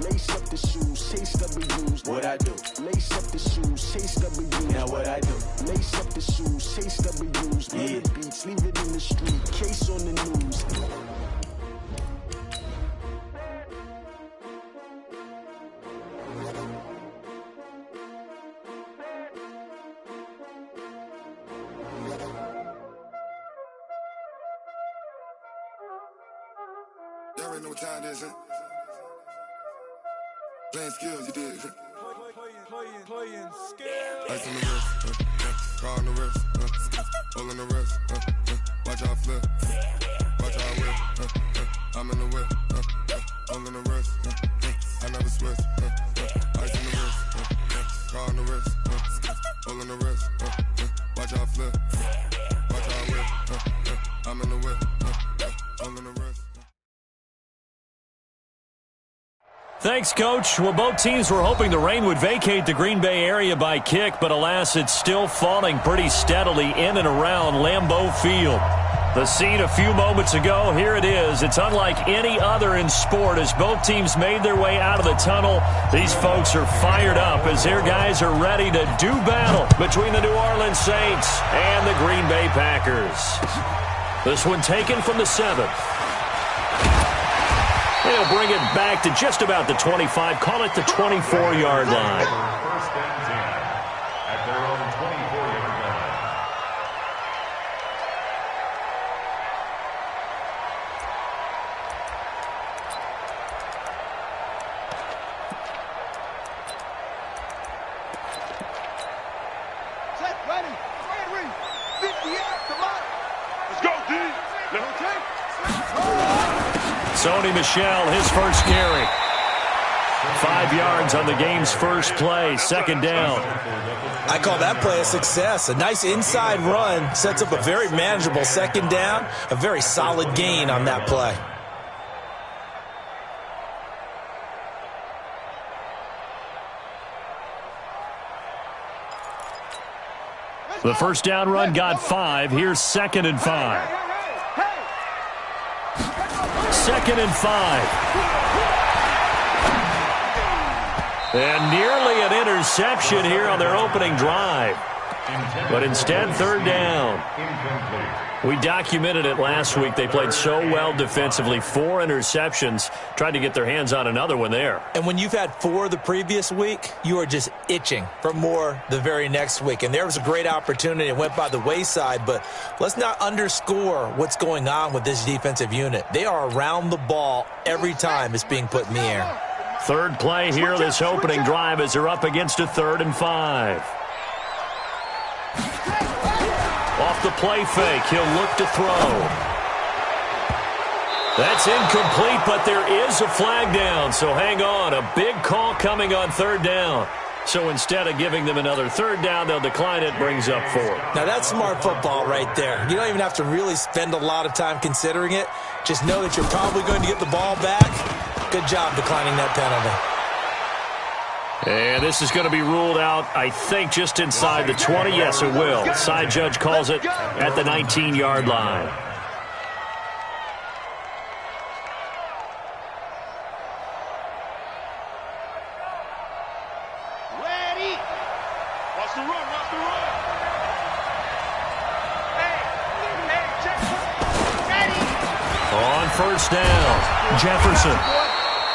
Lace up the shoes, chase W's. What I do? Lace up the shoes, chase W's. Now what I do? Lace up the shoes, chase W's. Yeah. Beats, leave it in the street, case on the news. Y'all already know what time it is, huh? Playing skills, you did. Playing skills. Ice on the wrist, car on the wrist, hole in the wrist, watch how I flip, watch how I whip, I'm in the whip, hole in the wrist, I never switch, ice on the wrist, car on the wrist, hole in the wrist, watch how I flip, watch how I whip, I'm in the whip, hole in the wrist. Thanks, Coach. Well, both teams were hoping the rain would vacate the Green Bay area by kick, but alas, it's still falling pretty steadily in and around Lambeau Field. The scene a few moments ago, here it is. It's unlike any other in sport as both teams made their way out of the tunnel. These folks are fired up as their guys are ready to do battle between the New Orleans Saints and the Green Bay Packers. This one taken from the 7th. They'll bring it back to just about the 25, call it the 24-yard line. First and 10 at their own 24-yard line. Set, ready, 50 yards, come on. Let's go, D. Let's go. Sony Michel, his first carry. 5 yards on the game's first play, second down. I call that play a success. A nice inside run sets up a very manageable second down, a very solid gain on that play. The first down run got 5. Here's 2nd and 5. 2nd and 5. And nearly an interception here on their opening drive. But instead, 3rd down. We documented it last week. They played so well defensively. 4 interceptions. Tried to get their hands on another one there. And when you've had 4 the previous week, you are just itching for more the very next week. And there was a great opportunity. It went by the wayside. But let's not underscore what's going on with this defensive unit. They are around the ball every time it's being put in the air. 3rd play here, this opening drive, as they're up against a 3rd and 5. Off the play fake, he'll look to throw. That's incomplete, but there is a flag down, so hang on. A big call coming on 3rd down. So instead of giving them another 3rd down, they'll decline it, brings up 4. Now that's smart football right there. You don't even have to really spend a lot of time considering it. Just know that you're probably going to get the ball back. Good job declining that penalty. And this is going to be ruled out, I think, just inside the 20. Yes, it will. Side judge calls it at the 19-yard line. Ready. Watch the run, watch the run. Hey, check. Ready. On first down, Jefferson.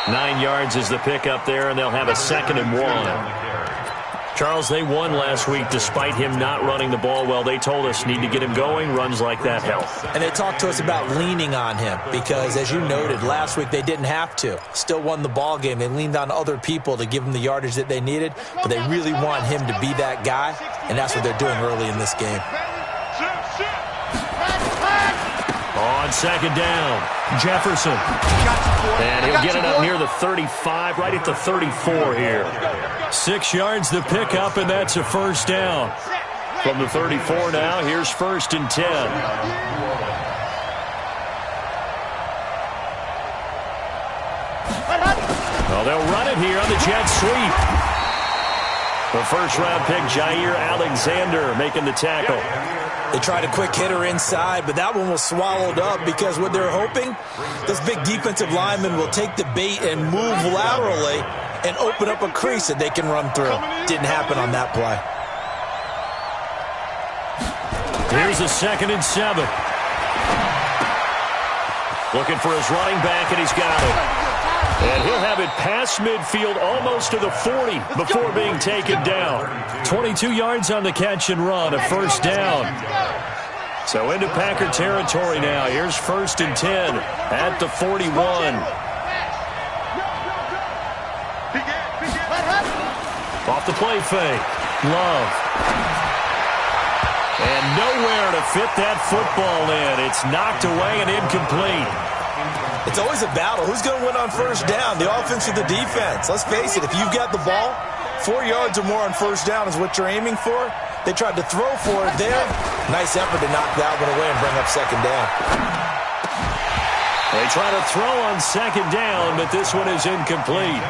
9 yards is the pickup there, and they'll have a 2nd and 1. Charles, they won last week despite him not running the ball well. They told us need to get him going. Runs like that help. And they talked to us about leaning on him because, as you noted, last week they didn't have to. Still won the ball game. They leaned on other people to give them the yardage that they needed, but they really want him to be that guy, and that's what they're doing early in this game. On 2nd down, Jefferson. And he'll get it up near the 35, right at the 34 here. 6 yards the pickup, and that's a first down. From the 34 now, here's 1st and 10. Well, they'll run it here on the jet sweep. The first-round pick, Jair Alexander, making the tackle. They tried a quick hitter inside, but that one was swallowed up because what they're hoping, this big defensive lineman will take the bait and move laterally and open up a crease that they can run through. Didn't happen on that play. Here's a 2nd and 7. Looking for his running back, and he's got it. And he'll have it past midfield almost to the 40 before being taken down. 22 yards on the catch and run, a 1st down. So into Packer territory now. Here's 1st and 10 at the 41. Off the play fake. Love. And nowhere to fit that football in. It's knocked away and incomplete. It's always a battle. Who's going to win on 1st down, the offense or the defense? Let's face it, if you've got the ball, 4 yards or more on 1st down is what you're aiming for. They tried to throw for it there. Nice effort to knock that one away and bring up 2nd down. They try to throw on 2nd down, but this one is incomplete.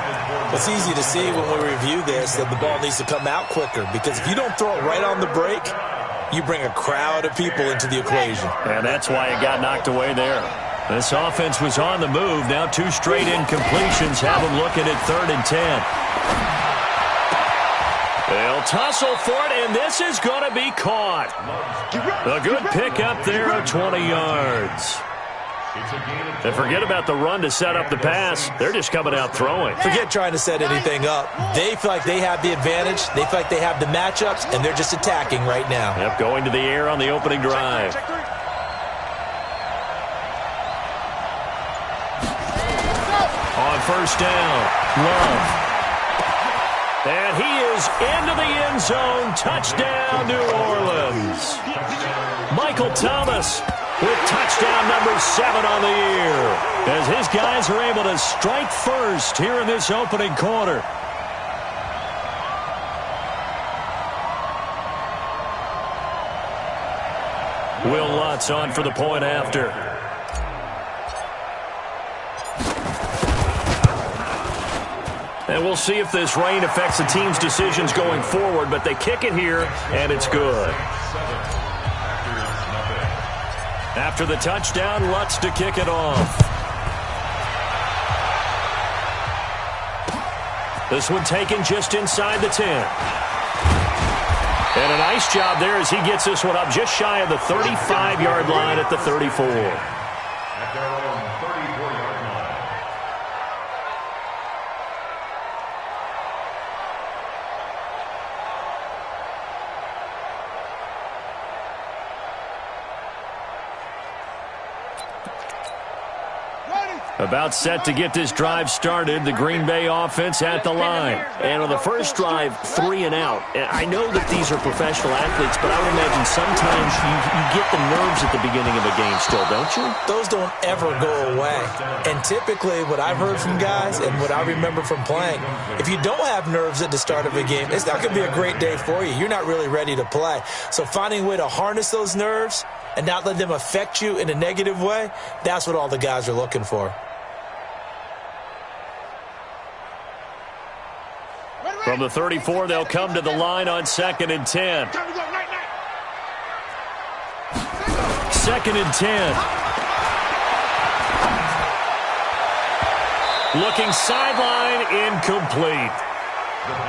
It's easy to see when we review this that the ball needs to come out quicker, because if you don't throw it right on the break, you bring a crowd of people into the equation. And that's why it got knocked away there. This offense was on the move. Now 2 straight incompletions have them looking at 3rd and 10. They'll tussle for it, and this is going to be caught. A good pickup there of 20 yards. And forget about the run to set up the pass. They're just coming out throwing. Forget trying to set anything up. They feel like they have the advantage. They feel like they have the matchups, and they're just attacking right now. Yep, going to the air on the opening drive. On 1st down, Love. And he is into the end zone. Touchdown, New Orleans. Michael Thomas with touchdown number 7 on the year, as his guys are able to strike first here in this opening quarter. Will Lutz on for the point after. And we'll see if this rain affects the team's decisions going forward, but they kick it here, and it's good. After the touchdown, Lutz to kick it off. This one taken just inside the 10. And a nice job there as he gets this one up just shy of the 35-yard line at the 34. At their own 34-yard line. About set to get this drive started, the Green Bay offense at the line. And on the first drive, 3 and out. I know that these are professional athletes, but I would imagine sometimes you get the nerves at the beginning of a game still, don't you? Those don't ever go away. And typically what I've heard from guys and what I remember from playing, if you don't have nerves at the start of a game, it's not going to be a great day for you. You're not really ready to play. So finding a way to harness those nerves and not let them affect you in a negative way, that's what all the guys are looking for. From the 34, they'll come to the line on 2nd and 10. 2nd and 10. Looking sideline, incomplete.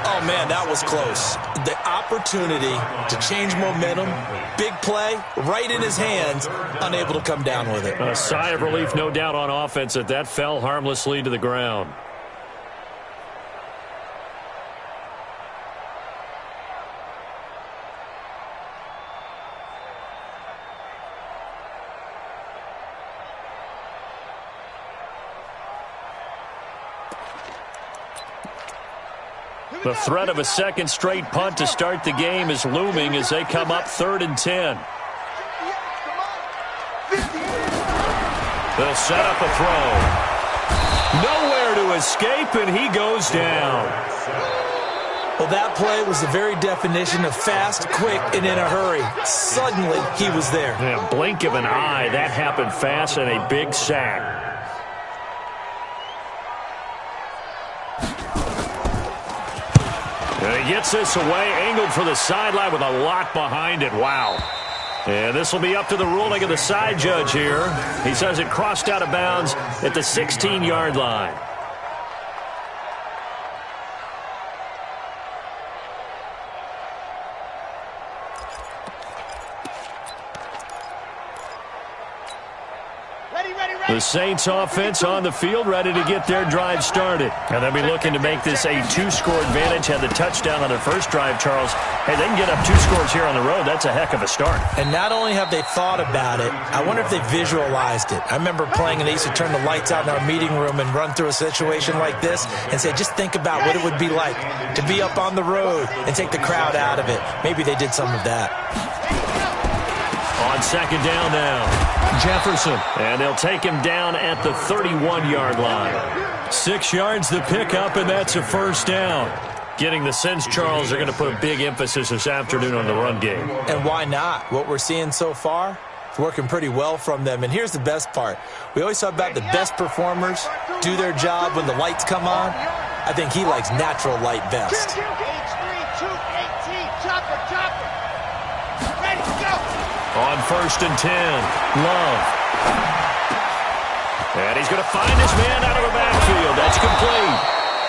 Oh, man, that was close. The opportunity to change momentum, big play, right in his hands, unable to come down with it. A sigh of relief, no doubt, on offense that fell harmlessly to the ground. The threat of a second straight punt to start the game is looming as they come up 3rd and 10. They'll set up a throw. Nowhere to escape, and he goes down. Well, that play was the very definition of fast, quick, and in a hurry. Suddenly, he was there. Yeah, blink of an eye, that happened fast, and a big sack. And he gets this away, angled for the sideline with a lot behind it. Wow. And this will be up to the ruling of the side judge here. He says it crossed out of bounds at the 16-yard line. The Saints offense on the field, ready to get their drive started. And they'll be looking to make this a 2-score advantage. Had the touchdown on their first drive, Charles. Hey, they can get up 2 scores here on the road. That's a heck of a start. And not only have they thought about it, I wonder if they visualized it. I remember playing, and they used to turn the lights out in our meeting room and run through a situation like this and say, just think about what it would be like to be up on the road and take the crowd out of it. Maybe they did some of that. On second down now, Jefferson. And they'll take him down at the 31-yard line. 6 yards the pickup, and that's a first down. Getting the sense, Charles, they're going to put a big emphasis this afternoon on the run game. And why not? What we're seeing so far, it's working pretty well from them. And here's the best part. We always talk about the best performers do their job when the lights come on. I think he likes natural light best. On first and 10, Love. And he's going to find his man out of the backfield. That's complete.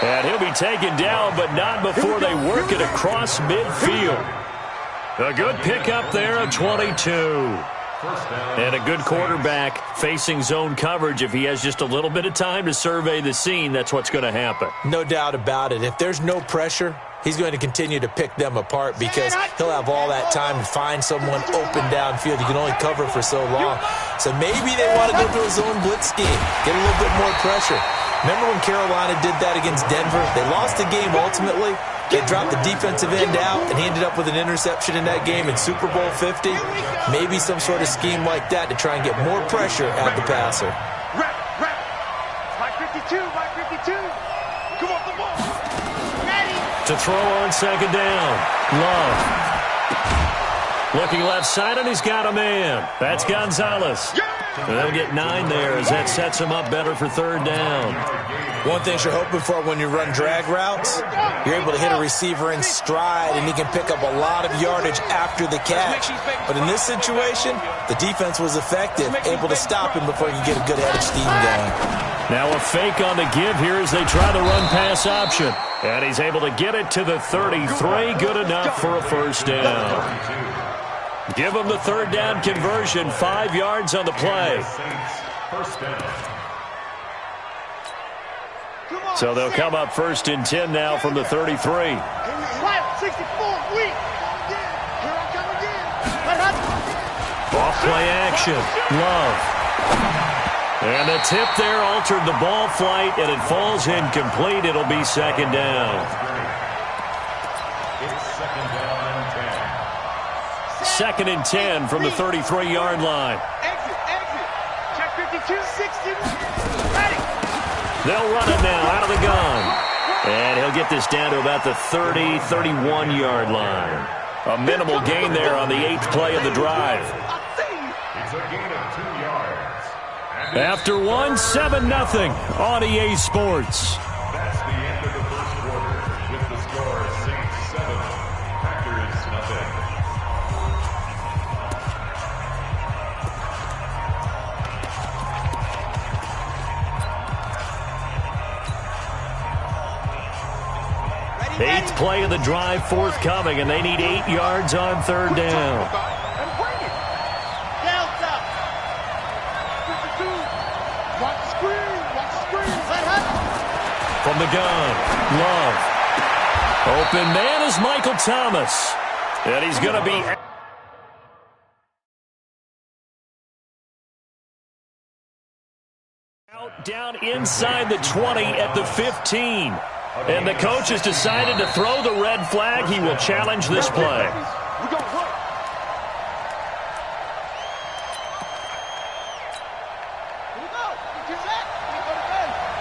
And he'll be taken down, but not before they work it across midfield. A good pickup there of 22. And a good quarterback facing zone coverage. If he has just a little bit of time to survey the scene, that's what's going to happen. No doubt about it. If there's no pressure, he's going to continue to pick them apart because he'll have all that time to find someone open downfield. You can only cover for so long. So maybe they want to go to a zone blitz scheme, get a little bit more pressure. Remember when Carolina did that against Denver? They lost the game ultimately. They dropped the defensive end out, and he ended up with an interception in that game in Super Bowl 50. Maybe some sort of scheme like that to try and get more pressure at the passer. Mike 52, Mike 52. Come on, come on. To throw on second down, Love. Looking left side, and he's got a man. That's Gonzalez. And they'll get 9 there as that sets him up better for third down. One thing you're hoping for when you run drag routes, you're able to hit a receiver in stride, and he can pick up a lot of yardage after the catch. But in this situation, the defense was effective, able to stop him before you get a good head of steam going. Now a fake on the give here as they try the run-pass option. And he's able to get it to the 33. Good enough for a first down. Give them the third down conversion. 5 yards on the play. So they'll come up first and 10 now from the 33. 64, weak. Off play action. Love. And the tip there altered the ball flight, and it falls incomplete. It'll be second down. Second and 10 from the 33-yard line. Exit. Check 52, 60. Ready. They'll run it now out of the gun. And he'll get this down to about the 31-yard line. A minimal gain there on the 8th play of the drive. It's a gain of 2 yards. After 7-0 on EA Sports. That's the end of the first quarter with the score Saints 7, Packers 0. Eighth play of the drive forthcoming, and they need 8 yards on third down. From the gun, Love. Open man is Michael Thomas. And he's going to be out down inside the 20 at the 15. And the coach has decided to throw the red flag. He will challenge this play.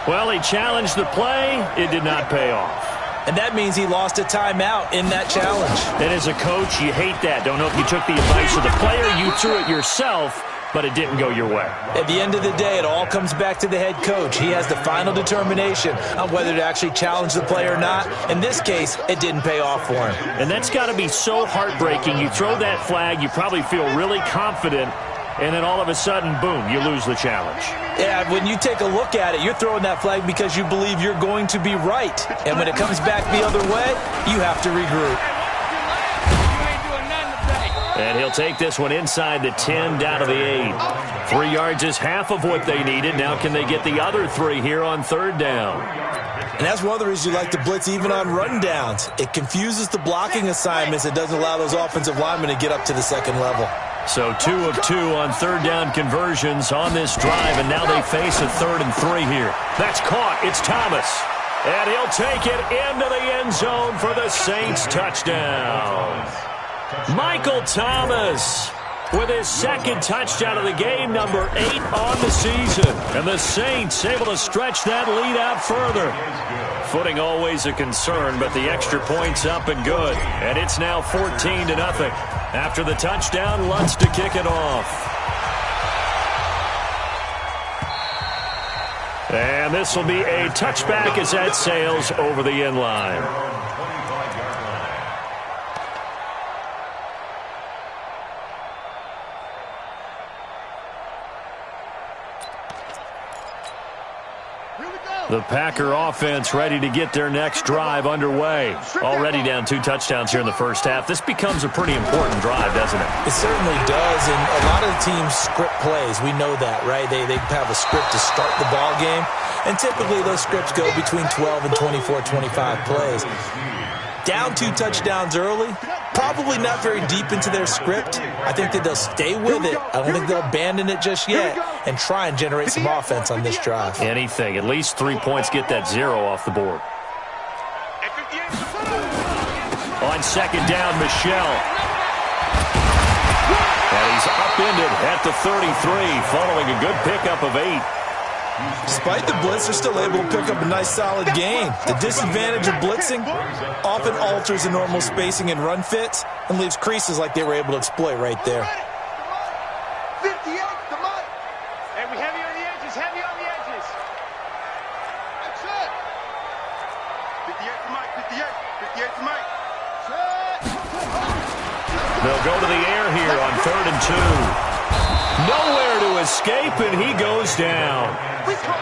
Well, he challenged the play. It did not pay off. And that means he lost a timeout in that challenge. And as a coach, you hate that. Don't know if you took the advice of the player. You threw it yourself. but it didn't go your way. At the end of the day, it all comes back to the head coach. He has the final determination on whether to actually challenge the play or not. In this case, it didn't pay off for him. And that's got to be so heartbreaking. You throw that flag, you probably feel really confident, and then all of a sudden, boom, you lose the challenge. Yeah, when you take a look at it, you're throwing that flag because you believe you're going to be right. And when it comes back the other way, you have to regroup. And he'll take this one inside the 10, down to the 8. 3 yards is half of what they needed. Now can they get the other 3 here on 3rd down? And that's one of the reasons you like to blitz even on run downs. It confuses the blocking assignments. It doesn't allow those offensive linemen to get up to the second level. So 2 of 2 on 3rd down conversions on this drive, and now they face a 3rd and 3 here. That's caught. It's Thomas. And he'll take it into the end zone for the Saints touchdown. Michael Thomas with his 2nd touchdown of the game, number 8 on the season. And the Saints able to stretch that lead out further. Footing always a concern, but the extra point's up and good. And it's now 14-0. After the touchdown, Lutz to kick it off. And this will be a touchback as that sails over the end line. The Packer offense ready to get their next drive underway. Already down 2 touchdowns here in the first half. This becomes a pretty important drive, doesn't it? It certainly does, and a lot of the teams script plays. We know that, right? They have a script to start the ball game, and typically those scripts go between 12 and 24, 25 plays. Down 2 touchdowns early, probably not very deep into their script. I think that they'll stay with it. I don't think they'll abandon it just yet and try and generate some offense on this drive. Anything. At least 3 points get that 0 off the board. On 2nd down, Michelle. And he's upended at the 33, following a good pickup of 8. Despite the blitz, they're still able to pick up a nice, solid gain. The disadvantage of blitzing often alters the normal spacing and run fits and leaves creases like they were able to exploit right there. 58 to Mike. And we heavy on the edges, heavy on the edges. That's it. 58 to Mike, 58 to Mike. They'll go to the air here on 3rd and 2. Nowhere to escape, and he goes down.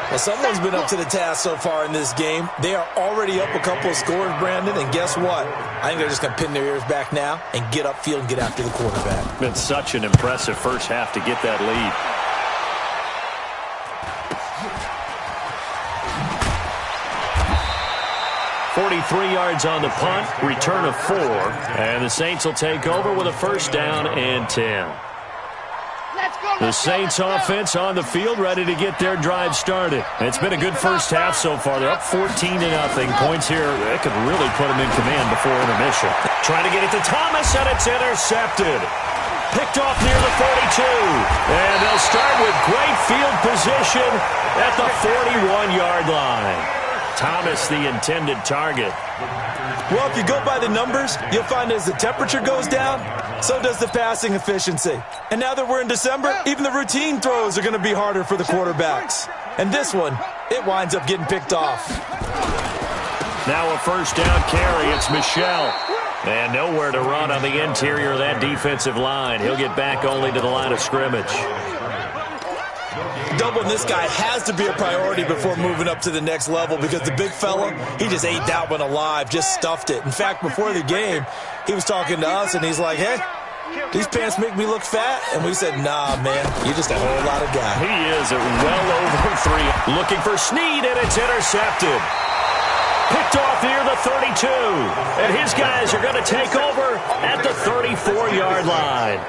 Well, someone's been up to the task so far in this game. They are already up a couple of scores, Brandon, and guess what? I think they're just going to pin their ears back now and get upfield and get after the quarterback. Been such an impressive first half to get that lead. .43 yards on the punt, return of 4, and the Saints will take over with a 1st down and 10. The Saints offense on the field ready to get their drive started. It's been a good first half so far. They're up 14-0. Points here that could really put them in command before intermission. Trying to get it to Thomas, and it's intercepted. Picked off near the 42. And they'll start with great field position at the 41-yard line. Thomas, the intended target. Well, if you go by the numbers, you'll find as the temperature goes down, so does the passing efficiency. And now that we're in December, even the routine throws are going to be harder for the quarterbacks. And this one, it winds up getting picked off. Now a 1st down carry. It's Michelle. And nowhere to run on the interior of that defensive line. He'll get back only to the line of scrimmage. Doubling this guy has to be a priority before moving up to the next level because the big fella, he just ate that one alive, just stuffed it. In fact, before the game, he was talking to us, and he's like, hey, these pants make me look fat. And we said, nah, man, you're just a whole lot of guy. He is at well over 3. Looking for Snead, and it's intercepted. Picked off near the 32. And his guys are going to take over at the 34-yard line.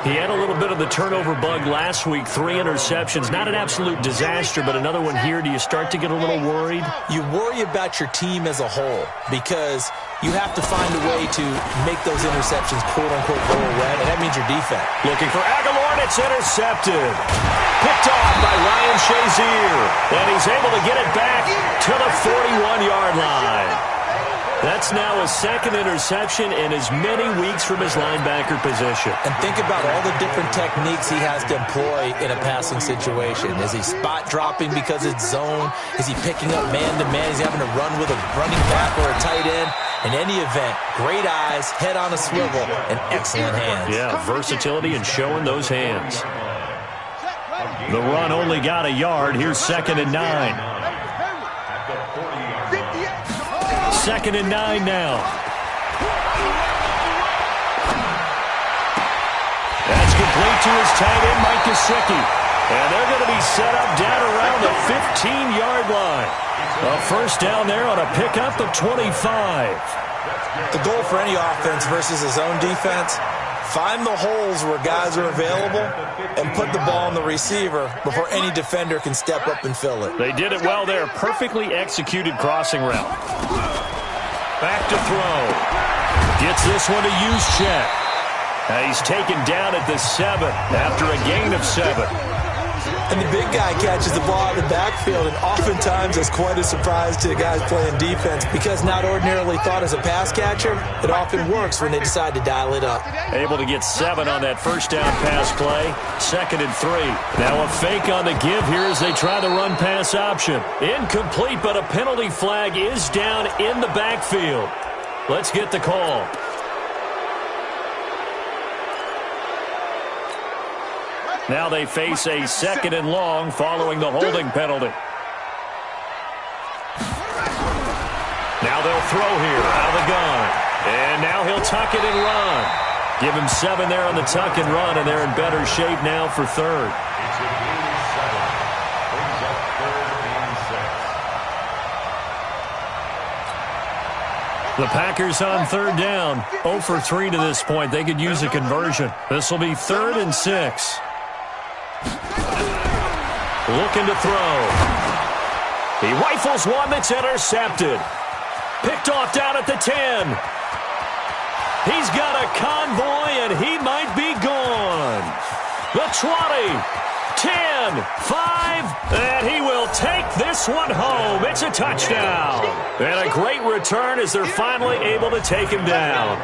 He had a little bit of the turnover bug last week, 3 interceptions. Not an absolute disaster, but another one here. Do you start to get a little worried? You worry about your team as a whole because you have to find a way to make those interceptions, quote-unquote, go away, and that means your defense. Looking for Aguilar, and it's intercepted. Picked off by Ryan Shazier, and he's able to get it back to the 41-yard line. That's now a second interception in as many weeks from his linebacker position. And think about all the different techniques he has to employ in a passing situation. Is he spot dropping because it's zone? Is he picking up man-to-man? Is he having to run with a running back or a tight end? In any event, great eyes, head on a swivel, and excellent hands. Yeah, versatility and showing those hands. The run only got a yard. Here's 2nd and 9. 2nd and 9 now. That's complete to his tight end, Mike Gesicki. And they're going to be set up down around the 15-yard line. A first down there on a pickup of 25. The goal for any offense versus his own defense, find the holes where guys are available and put the ball on the receiver before any defender can step up and fill it. They did it well there. Perfectly executed crossing route. Back to throw. Gets this one to Juszczyk. He's taken down at the 7 after a gain of 7. And the big guy catches the ball out of the backfield, and oftentimes it's quite a surprise to the guys playing defense because not ordinarily thought as a pass catcher, it often works when they decide to dial it up. Able to get 7 on that first down pass play. 2nd and 3. Now a fake on the give here as they try the run pass option. Incomplete, but a penalty flag is down in the backfield. Let's get the call. Now they face a 2nd and long following the holding penalty. Now they'll throw here out of the gun. And now he'll tuck it and run. Give him 7 there on the tuck and run, and they're in better shape now for 3rd. It's a gain of 7. Brings up 3rd and 6. The Packers on 3rd down. 0 for 3 to this point. They could use a conversion. This will be 3rd and 6. Looking to throw. He rifles one that's intercepted. Picked off down at the 10. He's got a convoy, and he might be gone. The 20, 10, 5, and he will take this one home. It's a touchdown. And a great return as they're finally able to take him down.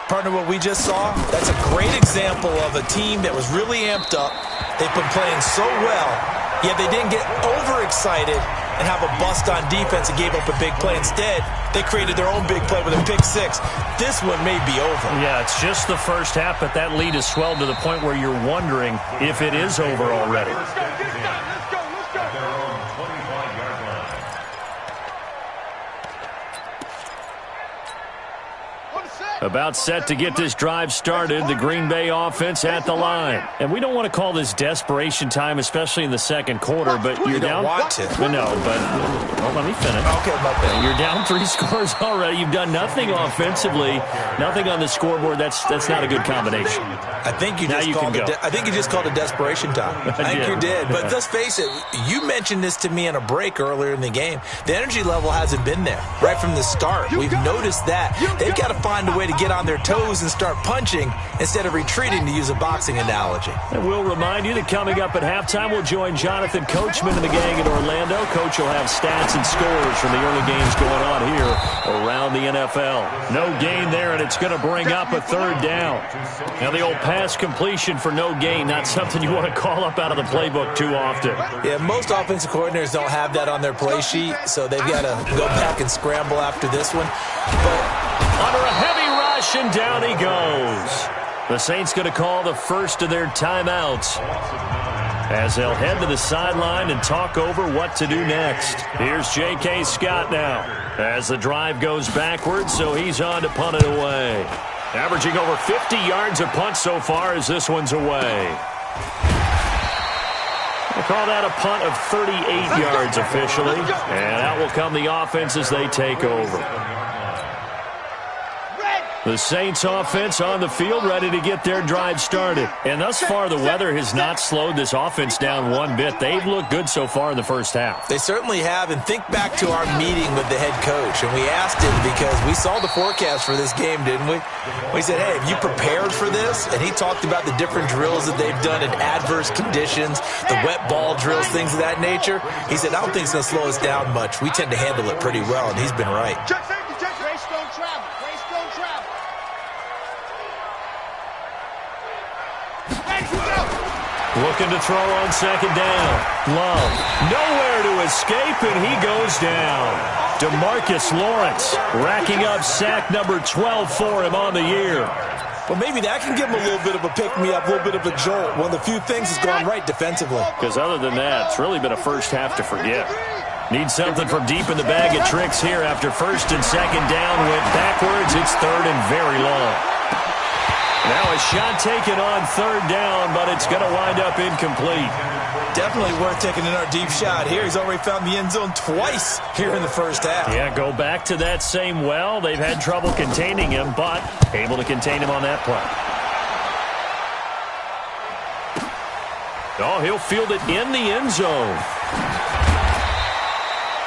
Partner, what we just saw, that's a great example of a team that was really amped up. They've been playing so well, yet they didn't get overexcited and have a bust on defense and gave up a big play. Instead, they created their own big play with a pick 6. This one may be over. Yeah, it's just the first half, but that lead has swelled to the point where you're wondering if it is over already. About set to get this drive started, the Green Bay offense at the line. And we don't want to call this desperation time, especially in the second quarter, but you're down. You don't want to. No, but well, let me finish. Okay, my bad. You're down 3 scores already. You've done nothing offensively, nothing on the scoreboard. That's not a good combination. I think you just called it desperation time. I think you did. But let's face it, you mentioned this to me on a break earlier in the game. The energy level hasn't been there right from the start. We've noticed that. They've got to find a way to get on their toes and start punching instead of retreating, to use a boxing analogy. And we'll remind you that coming up at halftime, we'll join Jonathan Coachman and the gang in Orlando. Coach will have stats and scores from the early games going on here around the NFL. No gain there, and it's going to bring up a 3rd down. Now the old pass completion for no gain, not something you want to call up out of the playbook too often. Yeah, most offensive coordinators don't have that on their play sheet, so they've got to go back and scramble after this one. But under a heavy rush, and down he goes. The Saints going to call the first of their timeouts as they'll head to the sideline and talk over what to do next. Here's J.K. Scott now as the drive goes backwards, so he's on to punt it away. Averaging over 50 yards a punt so far as this one's away. We'll call that a punt of 38 yards officially, and out will come the offense as they take over. The Saints offense on the field, ready to get their drive started. And thus far, the weather has not slowed this offense down one bit. They've looked good so far in the first half. They certainly have. And think back to our meeting with the head coach. And we asked him, because we saw the forecast for this game, didn't we? We said, hey, have you prepared for this? And he talked about the different drills that they've done in adverse conditions, the wet ball drills, things of that nature. He said, I don't think it's going to slow us down much. We tend to handle it pretty well, and he's been right. Looking to throw on second down. Love. Nowhere to escape, and he goes down. DeMarcus Lawrence racking up sack number 12 for him on the year. Well, maybe that can give him a little bit of a pick-me-up, a little bit of a jolt. One of the few things has gone right defensively. Because other than that, it's really been a first half to forget. Need something from deep in the bag of tricks here after first and second down went backwards. It's third and very long. Now a shot taken on third down, but it's going to wind up incomplete. Definitely worth taking in our deep shot here. He's already found the end zone twice here in the first half. Yeah, go back to that same well. They've had trouble containing him, but able to contain him on that play. Oh, he'll field it in the end zone.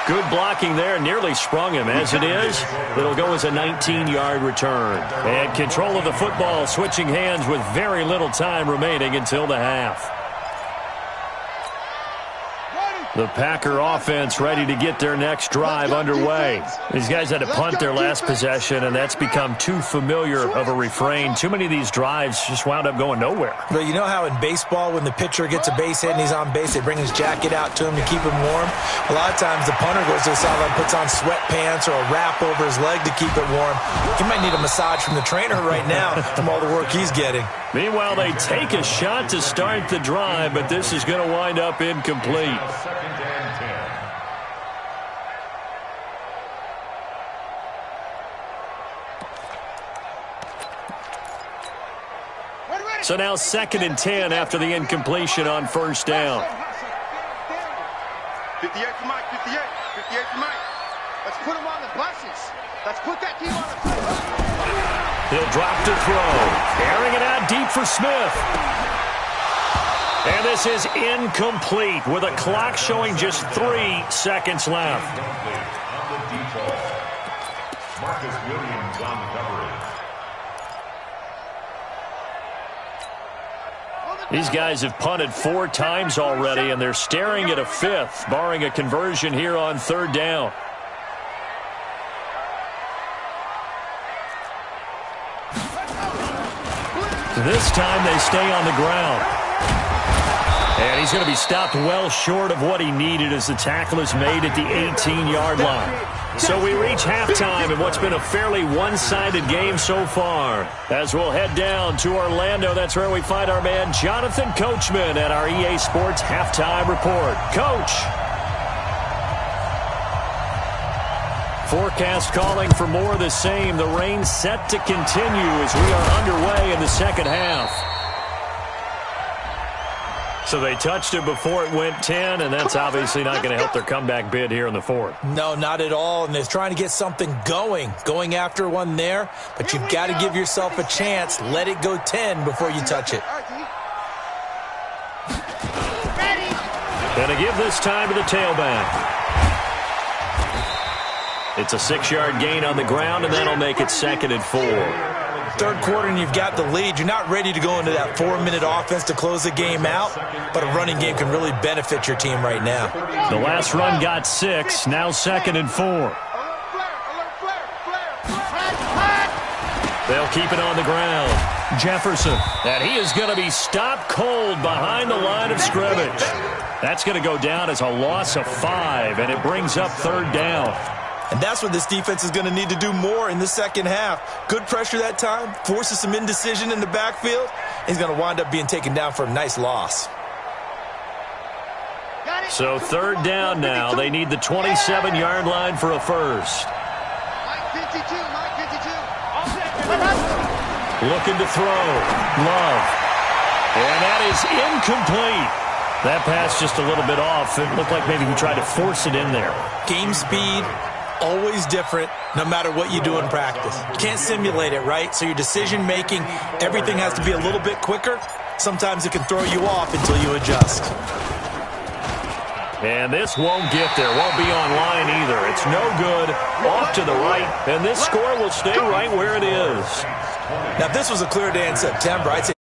Good blocking there, nearly sprung him. As it is, it'll go as a 19-yard return. And control of the football, switching hands with very little time remaining until the half. The Packer offense ready to get their next drive underway. These guys had to punt their last possession, and that's become too familiar of a refrain. Too many of these drives just wound up going nowhere. But you know how in baseball, when the pitcher gets a base hit and he's on base, they bring his jacket out to him to keep him warm? A lot of times the punter goes to the sideline, puts on sweatpants or a wrap over his leg to keep it warm. He might need a massage from the trainer right now from all the work he's getting. Meanwhile, they take a shot to start the drive, but this is going to wind up incomplete. So now 2nd and 10 after the incompletion on first down. 58 to Mike, 58 to Mike. Let's put him on the buses. Let's put that team on the buses. He'll drop to throw. Airing it out deep for Smith. And this is incomplete with a clock showing just 3 seconds left. On the default. Marcus Williams on the coverage. These guys have punted 4 times already, and they're staring at a 5th, barring a conversion here on third down. This time they stay on the ground. And he's going to be stopped well short of what he needed as the tackle is made at the 18-yard line. So we reach halftime in what's been a fairly one-sided game so far. As we'll head down to Orlando, that's where we find our man Jonathan Coachman at our EA Sports Halftime Report. Coach. Forecast calling for more of the same. The rain set to continue as we are underway in the second half. So they touched it before it went 10, and that's obviously not going to help their comeback bid here in the fourth. No, not at all, and they're trying to get something going after one there, but you've got to give yourself a chance. Let it go 10 before you touch it. Going to give this time to the tailback. It's a 6-yard gain on the ground, and that'll make it 2nd and 4. Third quarter and you've got the lead. You're not ready to go into that 4-minute offense to close the game out, but a running game can really benefit your team right now. The last run got 6, now 2nd and 4. They'll keep it on the ground. Jefferson, and he is going to be stopped cold behind the line of scrimmage. That's going to go down as a loss of 5, and it brings up third down. And that's what this defense is going to need to do more in the second half. Good pressure that time, forces some indecision in the backfield. He's going to wind up being taken down for a nice loss. So third down now. They need the 27-yard line for a first. Looking to throw. Love. And that is incomplete. That pass just a little bit off. It looked like maybe he tried to force it in there. Game speed, always different no matter what you do in practice. You can't simulate it, right? So your decision-making, everything has to be a little bit quicker. Sometimes it can throw you off until you adjust. And this won't get there, won't be online either. It's no good, off to the right, and this score will stay right where it is. Now, if this was a clear day in September, I'd say